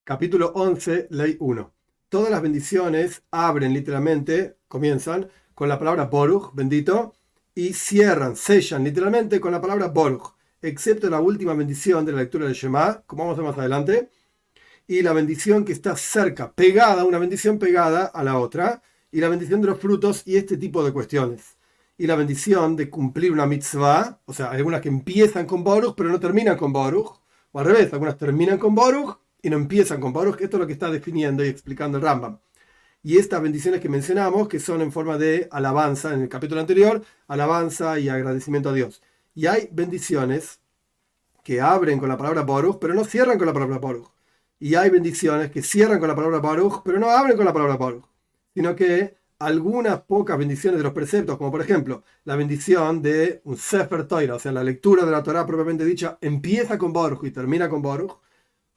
Capítulo 11, Ley 1. Todas las bendiciones abren literalmente, comienzan con la palabra Boruch, bendito, y cierran, sellan literalmente con la palabra Boruch, excepto la última bendición de la lectura del Shema, como vamos a ver más adelante, y la bendición que está cerca, pegada, una bendición pegada a la otra, y la bendición de los frutos y este tipo de cuestiones. Y la bendición de cumplir una mitzvah, o sea, hay algunas que empiezan con Boruch, pero no terminan con Boruch, o al revés, algunas terminan con Boruch y no empiezan con Baruch. Esto es lo que está definiendo y explicando el Rambam. Y estas bendiciones que mencionamos, que son en forma de alabanza, en el capítulo anterior, alabanza y agradecimiento a Dios. Y hay bendiciones que abren con la palabra Baruch, pero no cierran con la palabra Baruch. Y hay bendiciones que cierran con la palabra Baruch, pero no abren con la palabra Baruch. Sino que algunas pocas bendiciones de los preceptos, como por ejemplo la bendición de un Sefer Torah, o sea, la lectura de la Torah propiamente dicha, empieza con Baruch y termina con Baruch,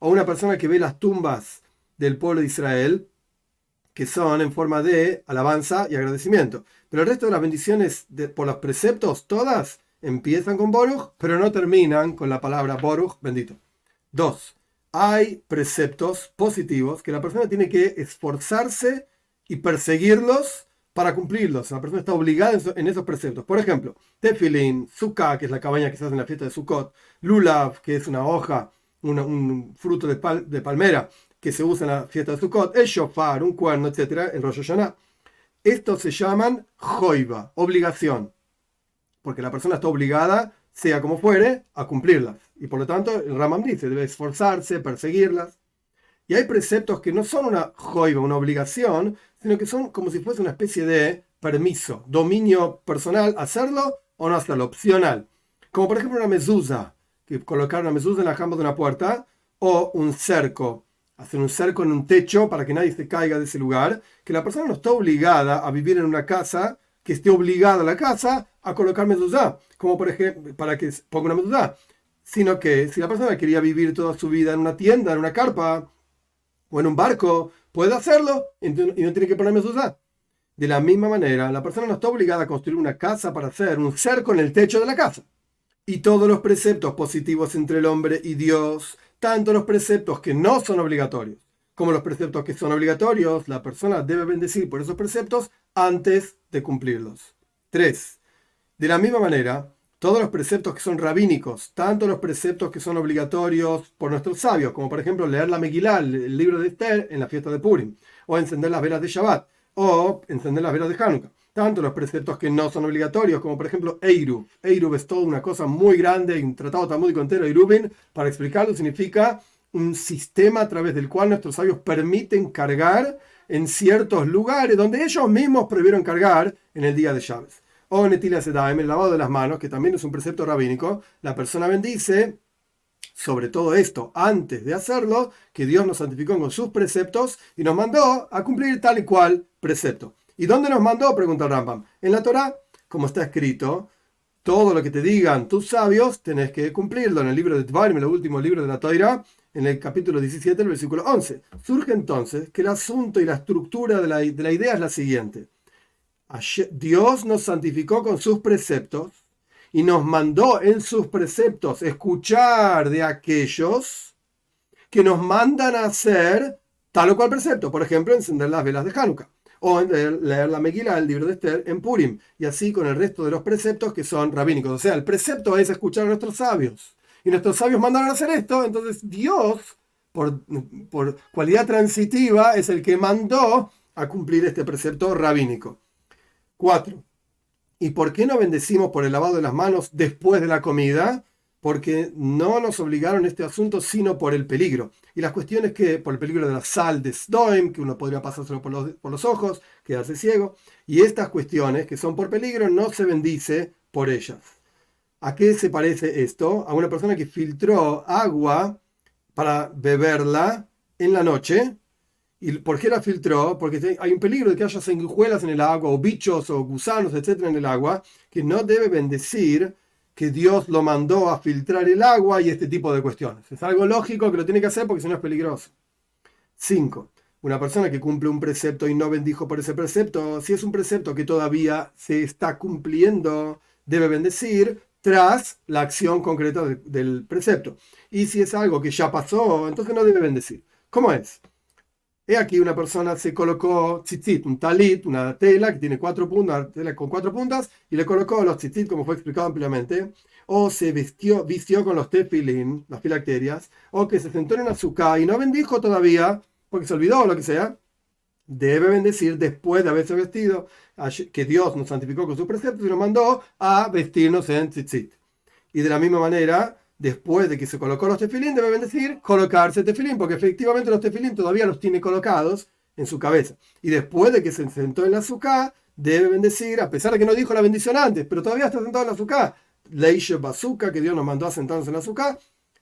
o una persona que ve las tumbas del pueblo de Israel, que son en forma de alabanza y agradecimiento. Pero el resto de las bendiciones por los preceptos, todas empiezan con Boruch, pero no terminan con la palabra Boruch, bendito. 2. Hay preceptos positivos que la persona tiene que esforzarse y perseguirlos para cumplirlos. La persona está obligada en esos preceptos. Por ejemplo, Tefilin, Sukkah, que es la cabaña que se hace en la fiesta de Sukkot, Lulav, que es una hoja, un fruto de palmera que se usa en la fiesta de Sukkot, el shofar, un cuerno, etcétera, en Rosh Hashanah. Estos se llaman joiva, obligación, porque la persona está obligada, sea como fuere, a cumplirlas. Y por lo tanto, el Rambam dice, debe esforzarse, perseguirlas. Y hay preceptos que no son una joiva, una obligación, sino que son como si fuese una especie de permiso, dominio personal, hacerlo o no hacerlo, opcional. Como por ejemplo una mezuzá, que colocar una mezuzá en la jamba de una puerta, o un cerco, hacer un cerco en un techo para que nadie se caiga de ese lugar, que la persona no está obligada a vivir en una casa, que esté obligada a la casa a colocar mezuzá, como por ejemplo, para que ponga una mezuzá, sino que si la persona quería vivir toda su vida en una tienda, en una carpa, o en un barco, puede hacerlo y no tiene que poner mezuzá. De la misma manera, la persona no está obligada a construir una casa para hacer un cerco en el techo de la casa. Y todos los preceptos positivos entre el hombre y Dios, tanto los preceptos que no son obligatorios como los preceptos que son obligatorios, la persona debe bendecir por esos preceptos antes de cumplirlos. 3. De la misma manera, todos los preceptos que son rabínicos, tanto los preceptos que son obligatorios por nuestros sabios, como por ejemplo leer la Megilá, el libro de Esther, en la fiesta de Purim, o encender las velas de Shabbat, o encender las velas de Hanukkah. Tanto los preceptos que no son obligatorios, como por ejemplo Eirub. Eirub es toda una cosa muy grande, hay un tratado talmúdico entero, Eirubin, para explicarlo, significa un sistema a través del cual nuestros sabios permiten cargar en ciertos lugares donde ellos mismos prohibieron cargar en el día de Shabbat. O Netilas Yadayim, el lavado de las manos, que también es un precepto rabínico, la persona bendice sobre todo esto antes de hacerlo, que Dios nos santificó con sus preceptos y nos mandó a cumplir tal y cual precepto. ¿Y dónde nos mandó? Pregunta el Rambam. En la Torá, como está escrito, todo lo que te digan tus sabios tenés que cumplirlo. En el libro de Dvarim, el último libro de la Torá, en el capítulo 17, el versículo 11. Surge entonces que el asunto y la estructura de la idea es la siguiente. Dios nos santificó con sus preceptos y nos mandó en sus preceptos escuchar de aquellos que nos mandan a hacer tal o cual precepto. Por ejemplo, encender las velas de Hanukkah. O leer la Megilá, el libro de Esther, en Purim. Y así con el resto de los preceptos que son rabínicos. O sea, el precepto es escuchar a nuestros sabios. Y nuestros sabios mandaron a hacer esto. Entonces Dios, por cualidad transitiva, es el que mandó a cumplir este precepto rabínico. 4. ¿Y por qué no bendecimos por el lavado de las manos después de la comida? Porque no nos obligaron a este asunto, sino por el peligro. Y las cuestiones que, por el peligro de la sal de Sdoim, que uno podría pasárselo por los ojos, quedarse ciego. Y estas cuestiones que son por peligro, no se bendice por ellas. ¿A qué se parece esto? A una persona que filtró agua para beberla en la noche. ¿Y por qué la filtró? Porque hay un peligro de que haya sanguijuelas en el agua, o bichos, o gusanos, etcétera, en el agua, que no debe bendecir que Dios lo mandó a filtrar el agua y este tipo de cuestiones. Es algo lógico que lo tiene que hacer porque si no es peligroso. 5. Una persona que cumple un precepto y no bendijo por ese precepto, si es un precepto que todavía se está cumpliendo, debe bendecir tras la acción concreta del precepto. Y si es algo que ya pasó, entonces no debe bendecir. ¿Cómo es? He aquí una persona se colocó tzitzit, un talit, una tela que tiene 4 puntas, una tela con 4 puntas, y le colocó los tzitzit, como fue explicado ampliamente, o se vistió con los tefilín, las filacterias, o que se sentó en una azúcar y no bendijo todavía, porque se olvidó o lo que sea, debe bendecir después de haberse vestido, que Dios nos santificó con sus preceptos y nos mandó a vestirnos en tzitzit. Y de la misma manera, después de que se colocó los tefilín, debe bendecir colocarse tefilín, porque efectivamente los tefilín todavía los tiene colocados en su cabeza. Y después de que se sentó en la azúcar, debe bendecir, a pesar de que no dijo la bendición antes, pero todavía está sentado en la azúcar. Leishe bazooka, que Dios nos mandó a sentarnos en la azúcar,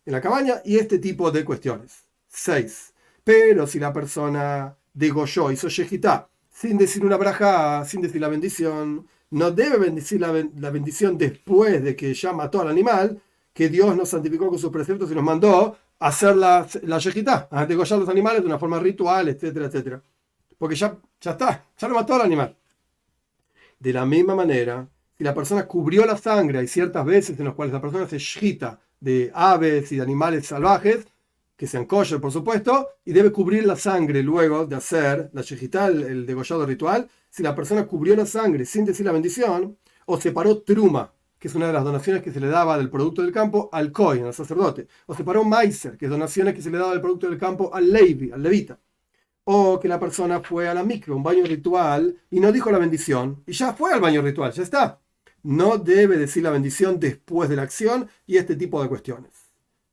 en la cabaña, y este tipo de cuestiones. 6. Pero si la persona degolló, hizo shejitá, sin decir una braja, sin decir la bendición, no debe bendecir la bendición después de que ya mató al animal, que Dios nos santificó con sus preceptos y nos mandó a hacer la yejitá, a degollar los animales de una forma ritual, etcétera, etcétera. Porque ya está, ya lo mató al animal. De la misma manera, si la persona cubrió la sangre, hay ciertas veces en las cuales la persona se shejita de aves y de animales salvajes, que sean kosher, por supuesto, y debe cubrir la sangre luego de hacer la shejitá, el degollado ritual. Si la persona cubrió la sangre sin decir la bendición, o separó truma, que es una de las donaciones que se le daba del producto del campo al kohen, al sacerdote, o separó meiser, que es donaciones que se le daba del producto del campo al levi, al levita, o que la persona fue a la mikve, un baño ritual, y no dijo la bendición, y ya fue al baño ritual, ya está. No debe decir la bendición después de la acción y este tipo de cuestiones.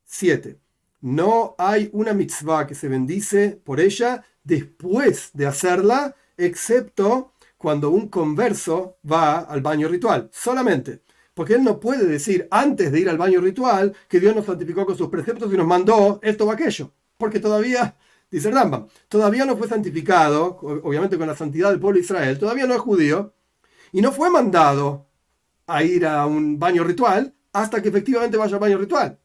7. No hay una mitzvah que se bendice por ella después de hacerla, excepto cuando un converso va al baño ritual, solamente. Porque él no puede decir antes de ir al baño ritual que Dios nos santificó con sus preceptos y nos mandó esto o aquello. Porque todavía, dice Rambam, todavía no fue santificado, obviamente con la santidad del pueblo de Israel, todavía no es judío, y no fue mandado a ir a un baño ritual hasta que efectivamente vaya al baño ritual.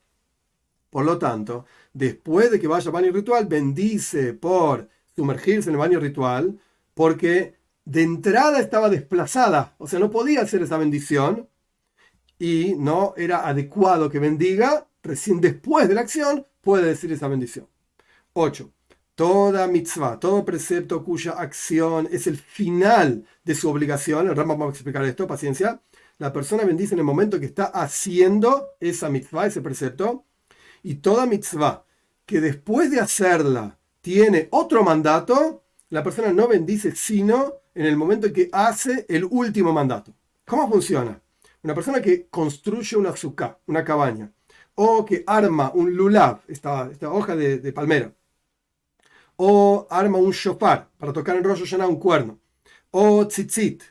Por lo tanto, después de que vaya al baño ritual, bendice por sumergirse en el baño ritual, porque de entrada estaba desplazada, o sea, no podía hacer esa bendición y no era adecuado que bendiga, recién después de la acción puede decir esa bendición. 8. Toda mitzvah, todo precepto cuya acción es el final de su obligación, el Rambam va a explicar esto, paciencia, la persona bendice en el momento que está haciendo esa mitzvah, ese precepto, y toda mitzvah que después de hacerla tiene otro mandato, la persona no bendice sino en el momento en que hace el último mandato. ¿Cómo funciona? Una persona que construye una azúcar, una cabaña, o que arma un lulav, esta hoja de palmera, o arma un shofar para tocar en Rosh Hashanah un cuerno, o tzitzit,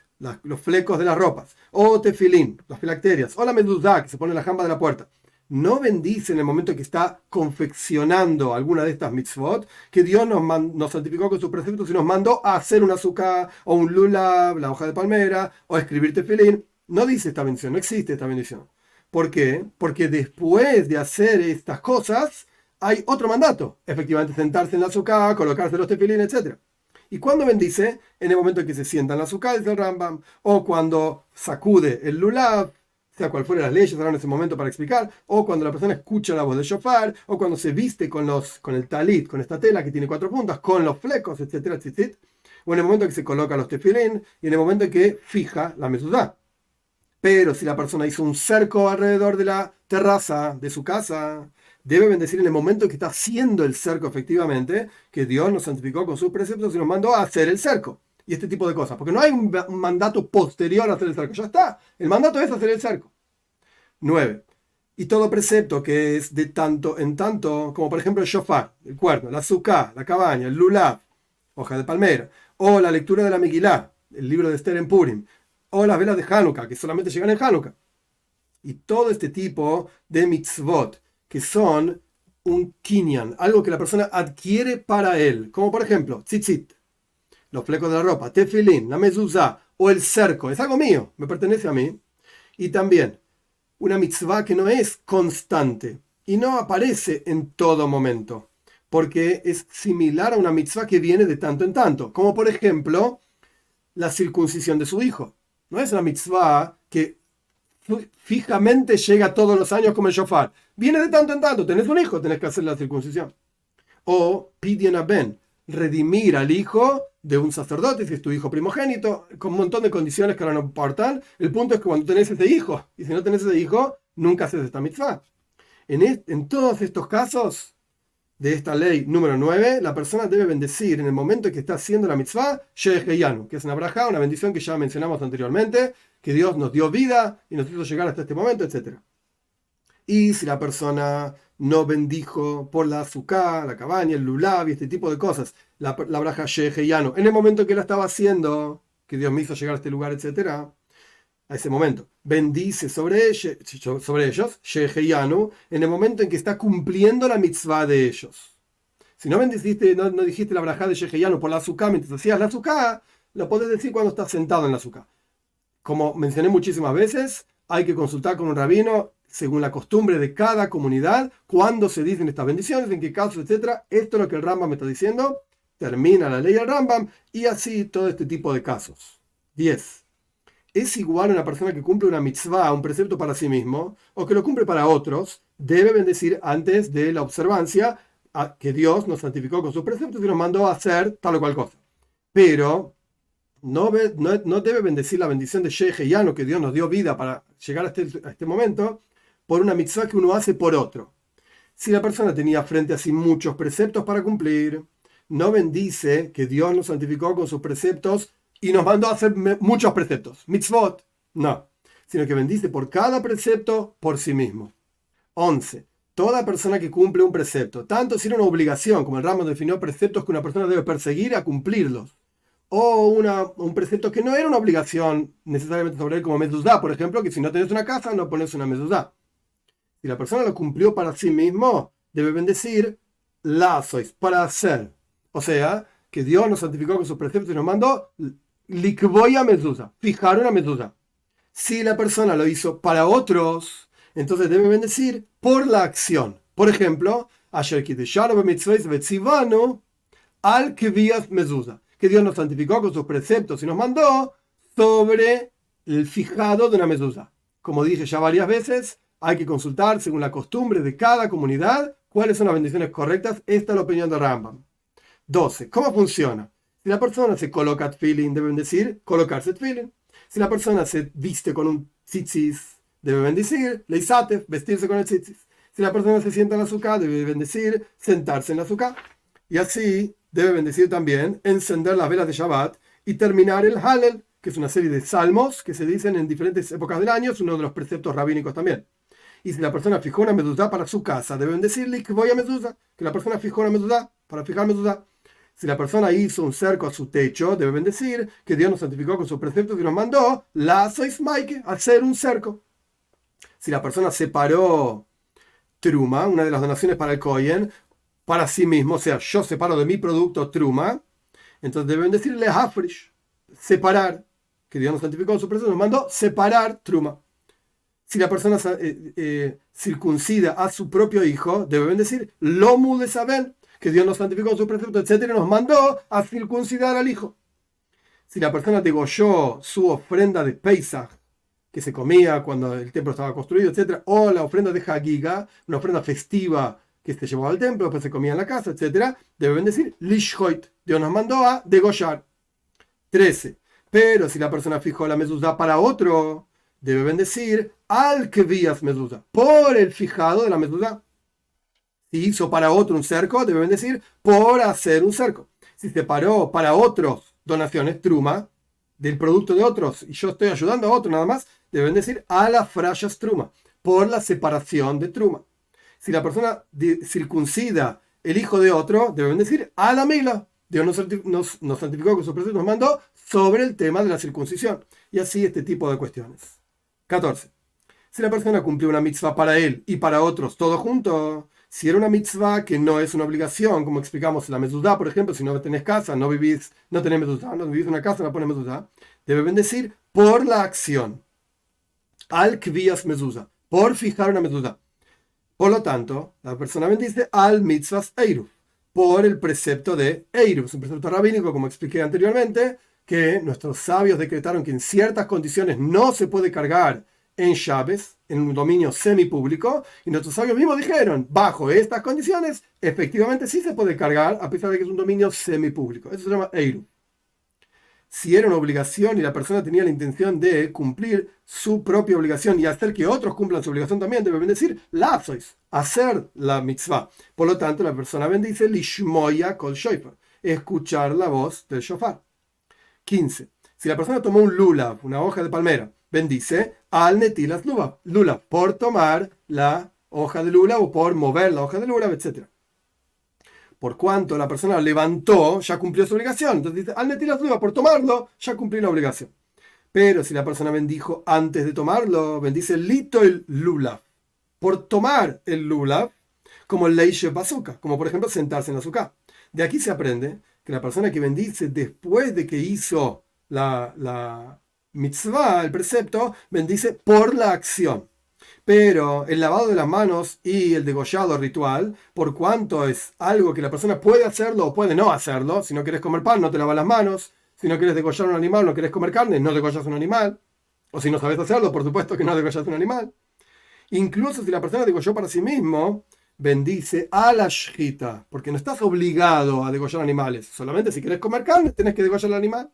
los flecos de las ropas, o tefilín, las filacterias, o la meduzá que se pone en la jamba de la puerta. No bendice en el momento que está confeccionando alguna de estas mitzvot, que Dios nos santificó con sus preceptos y nos mandó a hacer un azúcar, o un lulav, la hoja de palmera, o escribir tefilín. No dice esta bendición, no existe esta bendición. ¿Por qué? Porque después de hacer estas cosas, hay otro mandato. Efectivamente, sentarse en la azúcar, colocarse los tefilín, etc. ¿Y cuándo bendice? En el momento en que se sienta en la azúcar, dice el Rambam, o cuando sacude el lulav, sea cual fuera las leyes, ahora en ese momento para explicar, o cuando la persona escucha la voz del shofar, o cuando se viste con el talit, con esta tela que tiene 4 puntas, con los flecos, etcétera, etcétera, o en el momento en que se coloca los tefilín, y en el momento en que fija la mezuzá. Pero si la persona hizo un cerco alrededor de la terraza de su casa, debe bendecir en el momento en que está haciendo el cerco efectivamente, que Dios nos santificó con sus preceptos y nos mandó a hacer el cerco. Y este tipo de cosas. Porque no hay un mandato posterior a hacer el cerco. Ya está. El mandato es hacer el cerco. 9. Y todo precepto que es de tanto en tanto, como por ejemplo el shofar, el cuerno, la azúcar, la cabaña, el lulav, hoja de palmera, o la lectura de la Megilá, el libro de Esther en Purim, o las velas de Hanukkah, que solamente llegan en Hanukkah. Y todo este tipo de mitzvot, que son un kinyan, algo que la persona adquiere para él, como por ejemplo, tzitzit, los flecos de la ropa, tefilín, la mezuzá, o el cerco, es algo mío, me pertenece a mí. Y también una mitzvah que no es constante y no aparece en todo momento, porque es similar a una mitzvah que viene de tanto en tanto, como por ejemplo la circuncisión de su hijo. No es una mitzvah que fijamente llega todos los años como el shofar. Viene de tanto en tanto. Tenés un hijo, tenés que hacer la circuncisión. O pidyon ben, redimir al hijo de un sacerdote, si es tu hijo primogénito, con un montón de condiciones que ahora no importan. El punto es que cuando tenés ese hijo, y si no tenés ese hijo, nunca haces esta mitzvah. En todos estos casos de esta ley número 9, la persona debe bendecir en el momento en que está haciendo la mitzvah, Sheheyanu, que es una braja, una bendición que ya mencionamos anteriormente, que Dios nos dio vida y nos hizo llegar hasta este momento, etc. Y si la persona no bendijo por la azúcar, la cabaña, el lulav y este tipo de cosas, la braja Sheheyanu, en el momento en que la estaba haciendo, que Dios me hizo llegar a este lugar, etc., a ese momento, bendice sobre ellos, Sheheyanu, en el momento en que está cumpliendo la mitzvah de ellos. Si no bendiciste, no dijiste la braja de Sheheyanu por la azúcar mientras hacías la azúcar, lo podés decir cuando estás sentado en la azúcar. Como mencioné muchísimas veces, hay que consultar con un rabino según la costumbre de cada comunidad, cuándo se dicen estas bendiciones, en qué casos, etc. Esto es lo que el Rambam me está diciendo. Termina la ley del Rambam y así todo este tipo de casos. 10. ¿Es igual a una persona que cumple una mitzvah, un precepto para sí mismo, o que lo cumple para otros? Debe bendecir antes de la observancia que Dios nos santificó con sus preceptos y nos mandó a hacer tal o cual cosa. Pero no debe bendecir la bendición de Sheheyanu, que Dios nos dio vida para llegar a este momento, por una mitzvah que uno hace por otro. Si la persona tenía frente a sí muchos preceptos para cumplir, no bendice que Dios nos santificó con sus preceptos y nos mandó a hacer muchos preceptos, mitzvot, no, sino que bendice por cada precepto por sí mismo. 11. Toda persona que cumple un precepto, tanto si era una obligación, como el Rambam definió preceptos que una persona debe perseguir a cumplirlos, o un precepto que no era una obligación necesariamente sobre él, como mezuzá, por ejemplo, que si no tenés una casa no pones una mezuzá. Si la persona lo cumplió para sí mismo, debe bendecir la sois, para hacer. O sea, que Dios nos santificó con sus preceptos y nos mandó likvoya mezuzá, fijar una mezuzá. Si la persona lo hizo para otros, entonces debe bendecir por la acción. Por ejemplo, ayer kideshanu b'mitzvos v'tzivanu al kvias mezuzá, que Dios nos santificó con sus preceptos y nos mandó sobre el fijado de una mezuzá. Como dije ya varias veces, hay que consultar según la costumbre de cada comunidad cuáles son las bendiciones correctas. Esta es la opinión de Rambam. 12. ¿Cómo funciona? Si la persona se coloca tefilin, debe bendecir colocarse tefilin. Si la persona se viste con un tzitzis, debe bendecir leisatef, vestirse con el tzitzis. Si la persona se sienta en la azúcar, debe bendecir sentarse en la azúcar. Y así debe bendecir también encender las velas de Shabbat y terminar el Hallel, que es una serie de salmos que se dicen en diferentes épocas del año, es uno de los preceptos rabínicos también. Y si la persona fijó una mezuzá para su casa, deben decirle que voy a mezuzá, que la persona fijó una mezuzá para fijar mezuzá. Si la persona hizo un cerco a su techo, debe bendecir que Dios nos santificó con sus preceptos y nos mandó la sois maike, hacer un cerco. Si la persona separó truma, una de las donaciones para el Kohen, para sí mismo, o sea, yo separo de mi producto truma, entonces deben decirle hafrish, separar, que Dios nos santificó con sus preceptos, nos mandó separar truma. Si la persona circuncida a su propio hijo, deben decir lomu de saben, que Dios nos santificó con sus preceptos, etc., nos mandó a circuncidar al hijo. Si la persona degolló su ofrenda de Pesach, que se comía cuando el templo estaba construido, etc., o la ofrenda de Hagiga, una ofrenda festiva que se llevaba al templo, después se comía en la casa, etc., deben decir lishhoit, Dios nos mandó a degollar. 13. Pero si la persona fijó la mezuzá para otro, debe bendecir al kvias mezuzá, por el fijado de la mezuzá. Si hizo para otro un cerco, debe bendecir por hacer un cerco. Si separó para otros donaciones, truma, del producto de otros, y yo estoy ayudando a otro nada más, debe bendecir a la frayas truma, por la separación de truma. Si la persona circuncida el hijo de otro, debe bendecir a la mila. Dios nos santificó con su precepto, nos mandó sobre el tema de la circuncisión. Y así este tipo de cuestiones. 14. Si la persona cumplió una mitzvah para él y para otros, todo junto, si era una mitzvah que no es una obligación, como explicamos en la mezuzá, por ejemplo, si no tenés casa, no tenés mezuzá, no vivís en una casa, no pones mezuzá, debe bendecir por la acción. Al kvias mezuzá, por fijar una mezuzá. Por lo tanto, la persona bendice al mitzvahs eiruf, por el precepto de eiruf, es un precepto rabínico, como expliqué anteriormente, que nuestros sabios decretaron que en ciertas condiciones no se puede cargar en llaves, en un dominio semipúblico, y nuestros sabios mismos dijeron, bajo estas condiciones, efectivamente sí se puede cargar, a pesar de que es un dominio semipúblico. Eso se llama Eiru. Si era una obligación y la persona tenía la intención de cumplir su propia obligación y hacer que otros cumplan su obligación también, debe bendecir la sois, hacer la mitzvah. Por lo tanto, la persona bendice lishmoya kol shofar, escuchar la voz del shofar. 15. Si la persona tomó un lulav, una hoja de palmera, bendice al netilas lulav, por tomar la hoja de lulav o por mover la hoja de lulav, etc. Por cuanto la persona levantó, ya cumplió su obligación. Entonces dice, al netilas lulav, por tomarlo, ya cumplí la obligación. Pero si la persona bendijo antes de tomarlo, bendice lito el lulav, por tomar el lulav, como el leishe bazooka, como por ejemplo sentarse en la azúcar. De aquí se aprende que la persona que bendice después de que hizo la mitzvah, el precepto, bendice por la acción. Pero el lavado de las manos y el degollado ritual, por cuanto es algo que la persona puede hacerlo o puede no hacerlo, si no quieres comer pan, no te lavas las manos, si no quieres degollar un animal, no quieres comer carne, no degollas un animal, o si no sabes hacerlo, por supuesto que no degollas un animal. Incluso si la persona degolló para sí mismo, bendice a la shchita, porque no estás obligado a degollar animales, solamente si quieres comer carne, tenés que degollar el animal.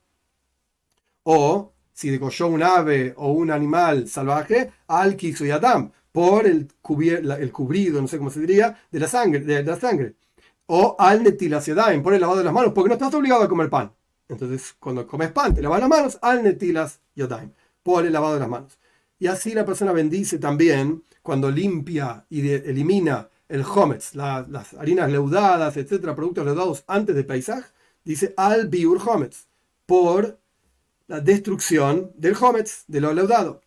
O si degolló un ave o un animal salvaje, al kisu y adam, por el cubrido, no sé cómo se diría, de la sangre. O al netilas yadayim, por el lavado de las manos, porque no estás obligado a comer pan. Entonces, cuando comes pan, te lavas las manos, al netilas yadayim, por el lavado de las manos. Y así la persona bendice también cuando limpia y elimina el hometz, las harinas leudadas, etcétera, productos leudados antes de Pesaj, dice al biur hometz, por la destrucción del hometz, de lo leudado.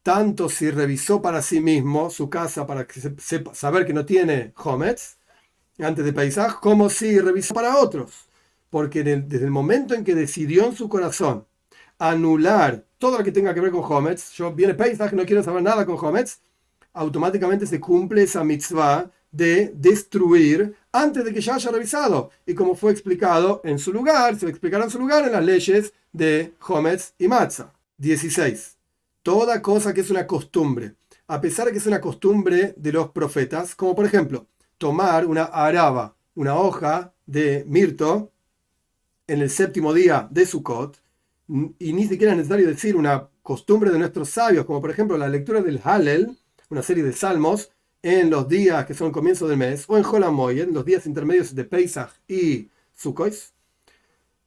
Tanto si revisó para sí mismo su casa para que sepa, saber que no tiene hometz antes de Pesaj, como si revisó para otros. Porque desde el momento en que decidió en su corazón anular todo lo que tenga que ver con hometz, viene Pesaj, no quiero saber nada con hometz, automáticamente se cumple esa mitzvah de destruir antes de que ya haya revisado. Y como fue explicado en su lugar, se explicará en su lugar en las leyes de hometz y matzah. 16. Toda cosa que es una costumbre, a pesar de que es una costumbre de los profetas, como por ejemplo, tomar una araba, una hoja de mirto, en el séptimo día de Sukkot, y ni siquiera es necesario decir una costumbre de nuestros sabios, como por ejemplo la lectura del Hallel, una serie de salmos, en los días que son comienzo del mes, o en Hol HaMoed, en los días intermedios de Pesach y Sukkot,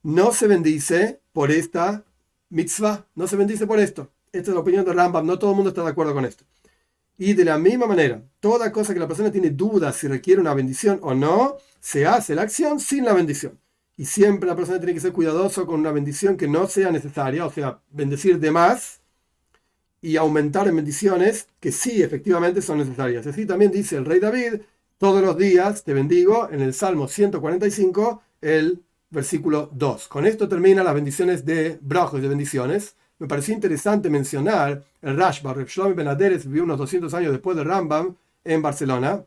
no se bendice por esta mitzvah, no se bendice por esto. Esta es la opinión de Rambam, no todo el mundo está de acuerdo con esto. Y de la misma manera, toda cosa que la persona tiene dudas si requiere una bendición o no, se hace la acción sin la bendición. Y siempre la persona tiene que ser cuidadoso con una bendición que no sea necesaria, o sea, bendecir de más y aumentar en bendiciones que sí efectivamente son necesarias. Así también dice el rey David, todos los días te bendigo, en el Salmo 145, el versículo 2. Con esto terminan las bendiciones de brajos, de bendiciones. Me pareció interesante mencionar el Rashba, Reb Shlomo ben Aderes, vivió unos 200 años después de Rambam en Barcelona.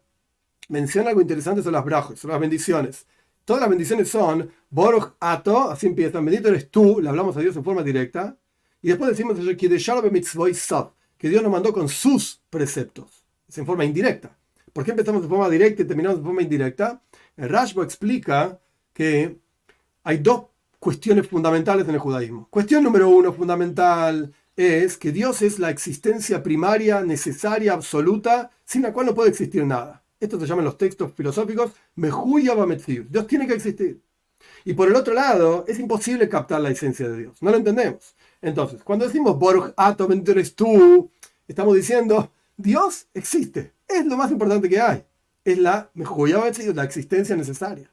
Menciona algo interesante sobre las brajos, sobre las bendiciones. Todas las bendiciones son Boruch Ato, así empiezan, bendito eres tú, le hablamos a Dios en forma directa. Y después decimos que Dios nos mandó con sus preceptos, es en forma indirecta. ¿Por qué empezamos de forma directa y terminamos de forma indirecta? El Rashba explica que hay dos cuestiones fundamentales en el judaísmo. Cuestión número uno fundamental es que Dios es la existencia primaria, necesaria, absoluta, sin la cual no puede existir nada. Esto se llama en los textos filosóficos Mehuya Bametzir. Dios tiene que existir. Y por el otro lado, es imposible captar la esencia de Dios. No lo entendemos. Entonces, cuando decimos Boruch Ato, bendito eres tú, estamos diciendo Dios existe. Es lo más importante que hay. Es la Mehuya Bametzir, la existencia necesaria.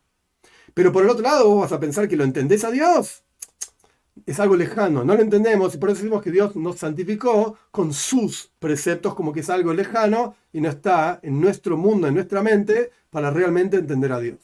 Pero por el otro lado, vos vas a pensar que lo entendés a Dios. Es algo lejano, no lo entendemos y por eso decimos que Dios nos santificó con sus preceptos como que es algo lejano y no está en nuestro mundo, en nuestra mente, para realmente entender a Dios.